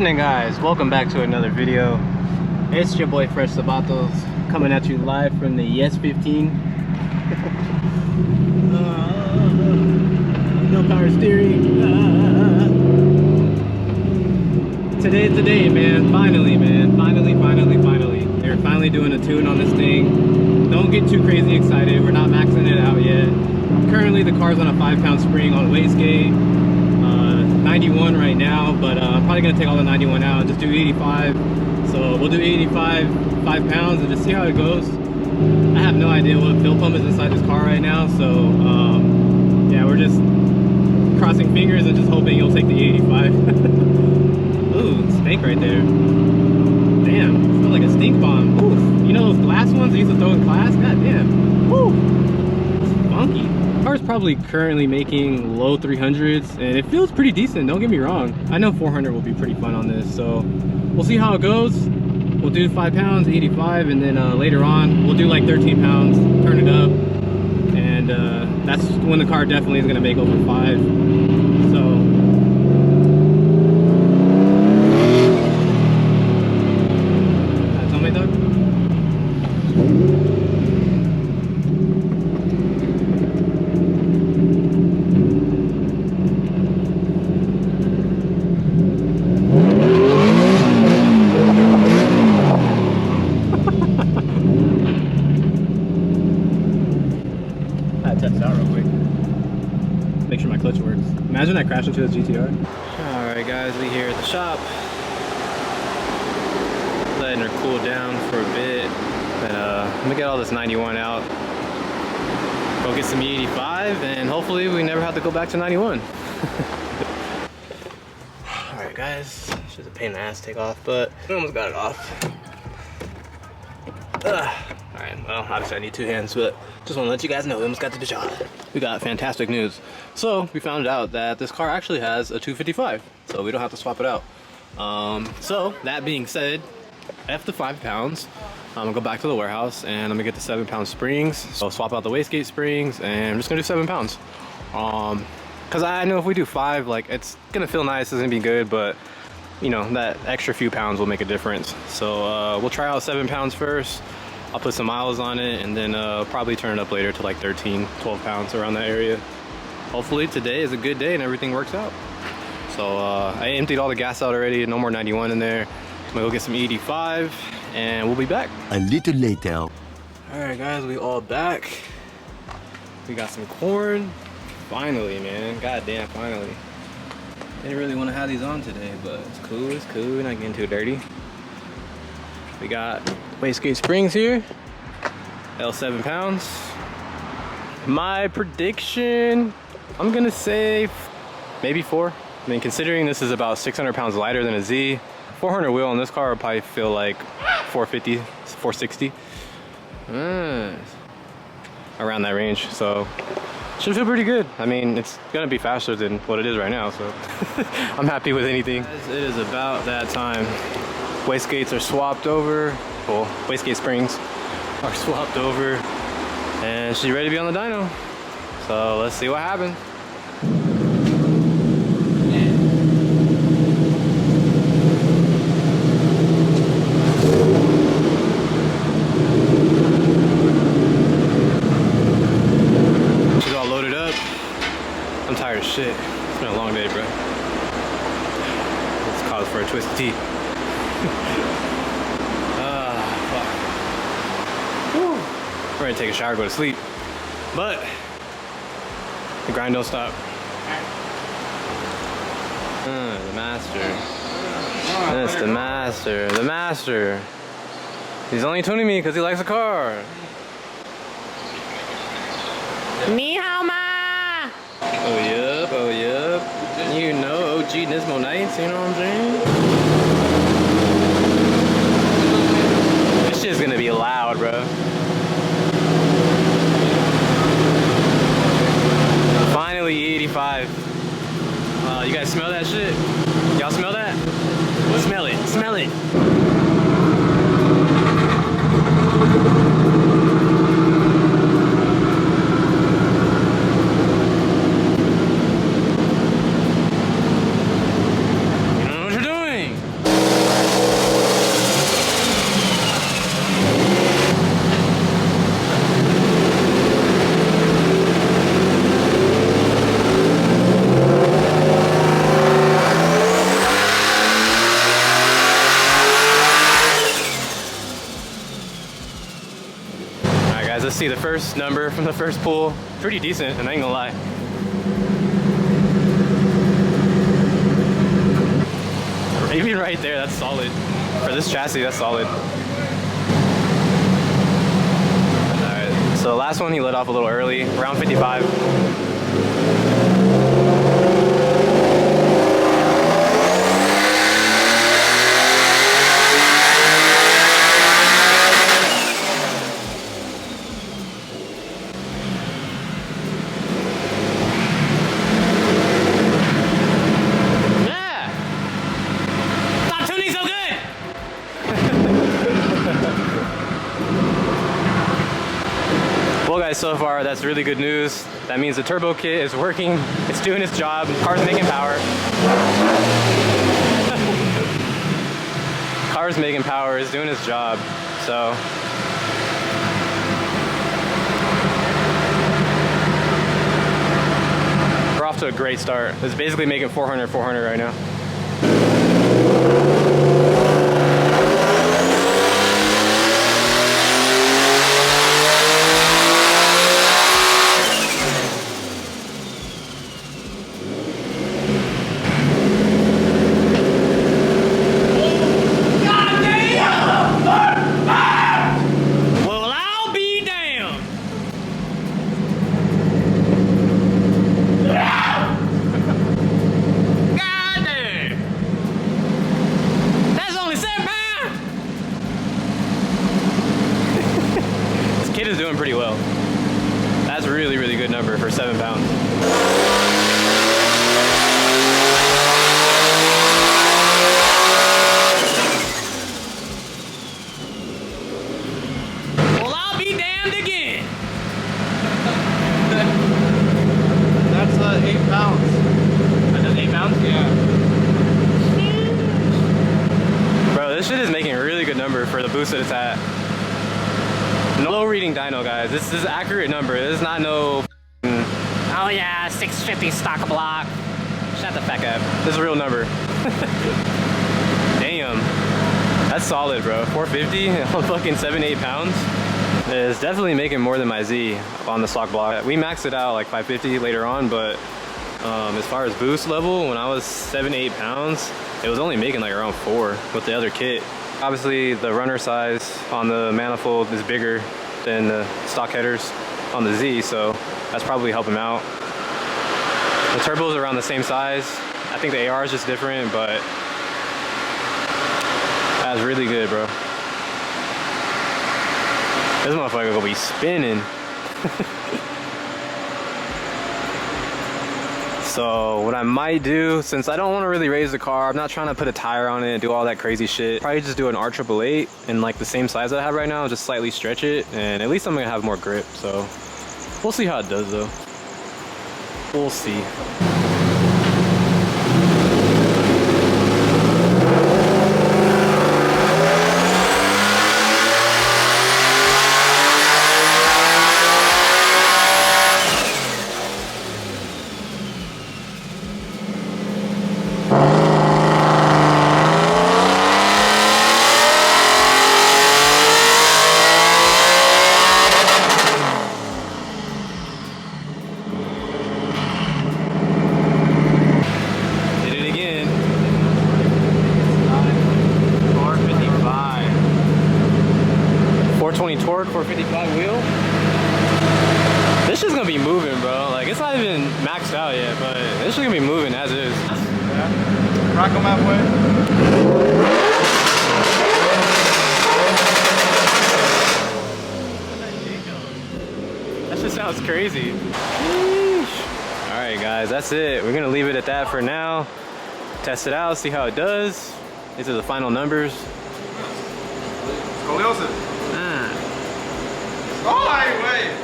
morning, guys. Welcome back to another video. It's your boy Fresh Zapatos coming at you live from the S15. No power steering. Today's the day, man. Finally, man. Finally. They're finally doing a tune on this thing. Don't get too crazy excited. We're not maxing it out yet. Currently, the car's on a 5-pound spring on wastegate. 91 right now, but I'm probably gonna take all the 91 out and just do 85. So we'll do 85, 5 pounds, and just see how it goes. I have no idea what fuel pump is inside this car right now, so yeah, we're just crossing fingers and just hoping you'll take the 85. Ooh, snake right there. Damn, it smells like a stink bomb. Oof. You know those glass ones they used to throw in class? God damn. Woo. It's funky. The car's probably currently making low 300s, and it feels pretty decent, don't get me wrong. I know 400 will be pretty fun on this, so we'll see how it goes. We'll do 5 pounds, 85, and then later on we'll do like 13 pounds, turn it up, and that's when the car definitely is going to make over 5. So tell me, Doug. Test it out real quick. Make sure my clutch works. Imagine I crash into this GTR. Alright guys, we here at the shop. Letting her cool down for a bit. And I'm gonna get all this 91 out. Go get some 85 and hopefully we never have to go back to 91. Alright guys, it's just a pain in the ass to take off, but we almost got it off. Alright, well, obviously I need 2 hands, but just want to let you guys know we almost got the bitch off. We got fantastic news. So, we found out that this car actually has a 255, so we don't have to swap it out. So, that being said, after 5 pounds, I'm going to go back to the warehouse and I'm going to get the 7-pound springs. So, swap out the wastegate springs and I'm just going to do 7 pounds. Because I know if we do 5, like, it's going to feel nice, it's going to be good, but you know, that extra few pounds will make a difference. So we'll try out 7 pounds first. I'll put some miles on it and then probably turn it up later to like 13, 12 pounds around that area. Hopefully today is a good day and everything works out. So I emptied all the gas out already, no more 91 in there. I'm gonna go get some 85 and we'll be back. A little later. All right guys, we all back. We got some corn. Finally, man, goddamn, finally. Didn't really want to have these on today, but it's cool, we're not getting too dirty. We got wastegate springs here, L7 pounds. My prediction, I'm gonna say maybe 4. I mean, considering this is about 600 pounds lighter than a Z, 400 wheel on this car would probably feel like 450, 460. Around that range, so should feel pretty good. I mean, it's gonna be faster than what it is right now, so I'm happy with anything. It is about that time. Wastegates are swapped over. Well, wastegate springs are swapped over, and she's ready to be on the dyno. So let's see what happens. I'm tired as shit. It's been a long day, bro. It's cause for a twisted T. Fuck. Woo. We're ready to take a shower, go to sleep. But the grind don't stop. The master. That's the master. The master. He's only tuning me because he likes a car. Ni hao ma. Oh yup, oh yup. You know, OG Nismo nights, you know what I'm saying? This shit's gonna be loud, bro. Finally 85. You guys smell that shit? Y'all smell that? Smell it, smell it. let's see the first number from the first pull. Pretty decent, and I ain't gonna lie. Even right there, that's solid. For this chassis, that's solid. Alright, so the last one he let off a little early, around 55. Well guys, so far that's really good news. That means the turbo kit is working, it's doing its job, car's making power. Car's making power, it's doing its job, so. We're off to a great start. It's basically making 400 right now. Is doing pretty well. That's a really, really good number for 7 pounds. Well, I'll be damned again. That's 8 pounds. That's 8 pounds? Yeah. Bro, this shit is making a really good number for the boost that it's at. No reading dyno, guys. This is an accurate number. This is not no oh yeah, 650 stock block. Shut the fuck up. This is a real number. Damn. That's solid, bro. 450 on fucking 7-8 pounds. It's definitely making more than my Z on the stock block. We maxed it out like 550 later on, but as far as boost level, when I was 7-8 pounds, it was only making like around 4 with the other kit. Obviously, the runner size on the manifold is bigger than the stock headers on the Z, so that's probably helping out. The turbo's around the same size. I think the AR is just different, but that's really good, bro. This motherfucker gonna be spinning. So what I might do, since I don't want to really raise the car, I'm not trying to put a tire on it and do all that crazy shit. Probably just do an R888 in like the same size I have right now, just slightly stretch it, and at least I'm gonna have more grip. So we'll see how it does though. We'll see. Torque, 455 wheel. This shit's gonna be moving, bro. Like, it's not even maxed out yet, but this shit's gonna be moving as is. Yeah. Rock them halfway. That just sounds crazy. Alright guys, that's it. We're gonna leave it at that for now. Test it out, see how it does. These are the final numbers.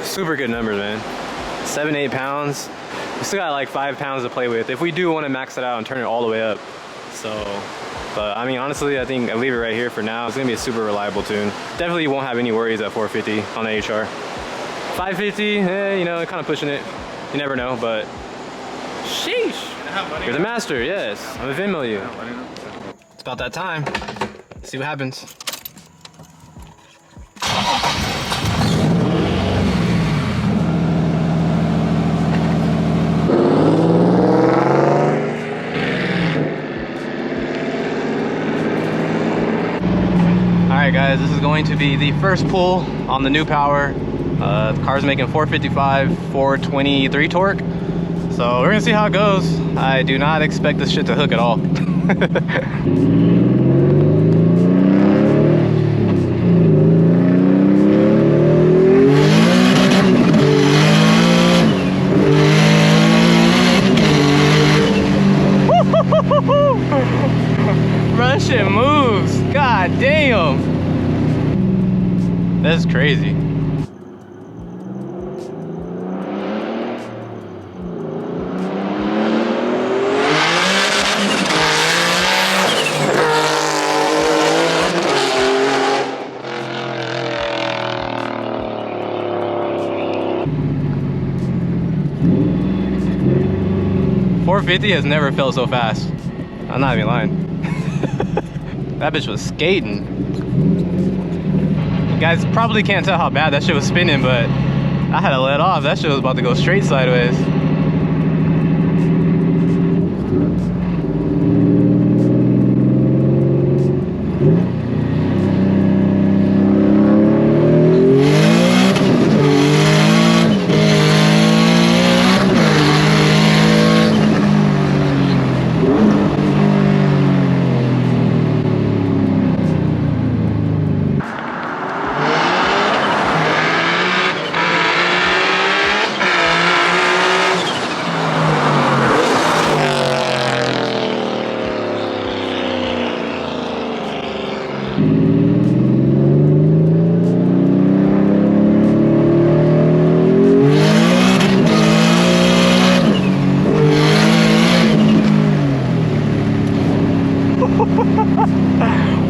Super good numbers, man. 7-8 pounds. We still got like 5 pounds to play with if we do want to max it out and turn it all the way up. So, but I mean, honestly, I think I leave it right here for now. It's gonna be a super reliable tune. Definitely won't have any worries at 450 on the HR. 550, you know, kind of pushing it. You never know, but sheesh. You're the master, yes. I'm a Venmo you. It's about that time. Let's see what happens. Alright guys, this is going to be the first pull on the new power. The car's making 455, 423 torque. So we're gonna see how it goes. I do not expect this shit to hook at all. Bro, that shit moves. God damn. That's crazy. .450 has never felt so fast. I'm not even lying. That bitch was skating. You guys probably can't tell how bad that shit was spinning, but I had to let off. That shit was about to go straight sideways.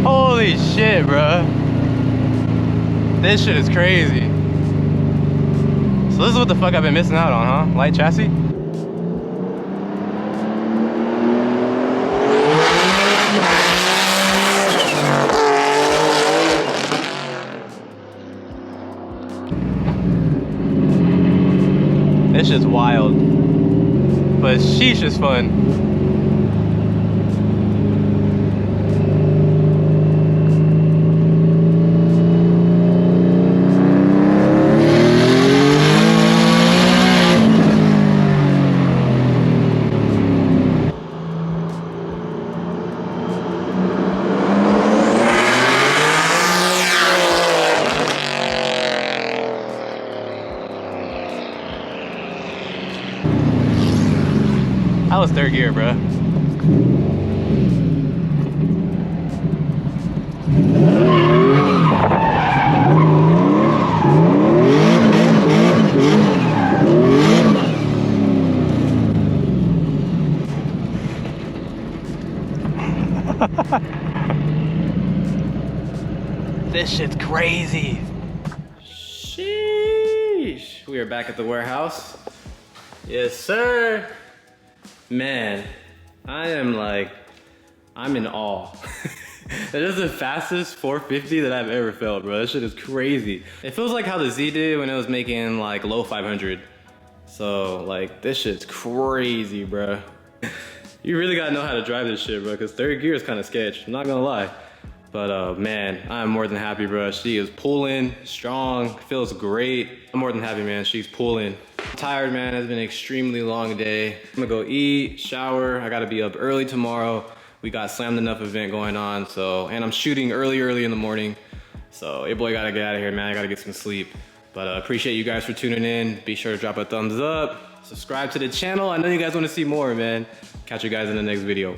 Holy shit, bro. This shit is crazy. So this is what the fuck I've been missing out on, huh? Light chassis? This shit's wild. But sheesh is fun. That was third gear, bro. This shit's crazy. Sheesh. We are back at the warehouse. Yes, sir. Man, I'm in awe. That is the fastest 450 that I've ever felt, bro. That shit is crazy. It feels like how the Z did when it was making like low 500. So like, this shit's crazy, bro. You really gotta know how to drive this shit, bro, because third gear is kind of sketch, I'm not gonna lie. But man, I'm more than happy, bro. She is pulling strong, feels great. I'm more than happy, man. She's pulling. I'm tired, man. It's been an extremely long day. I'm gonna go eat, shower. I gotta be up early tomorrow. We got Slammed Enough event going on, so, and I'm shooting early in the morning. So your boy gotta get out of here, man. I gotta get some sleep. But appreciate you guys for tuning in. Be sure to drop a thumbs up, subscribe to the channel. I know you guys wanna see more, man. Catch you guys in the next video.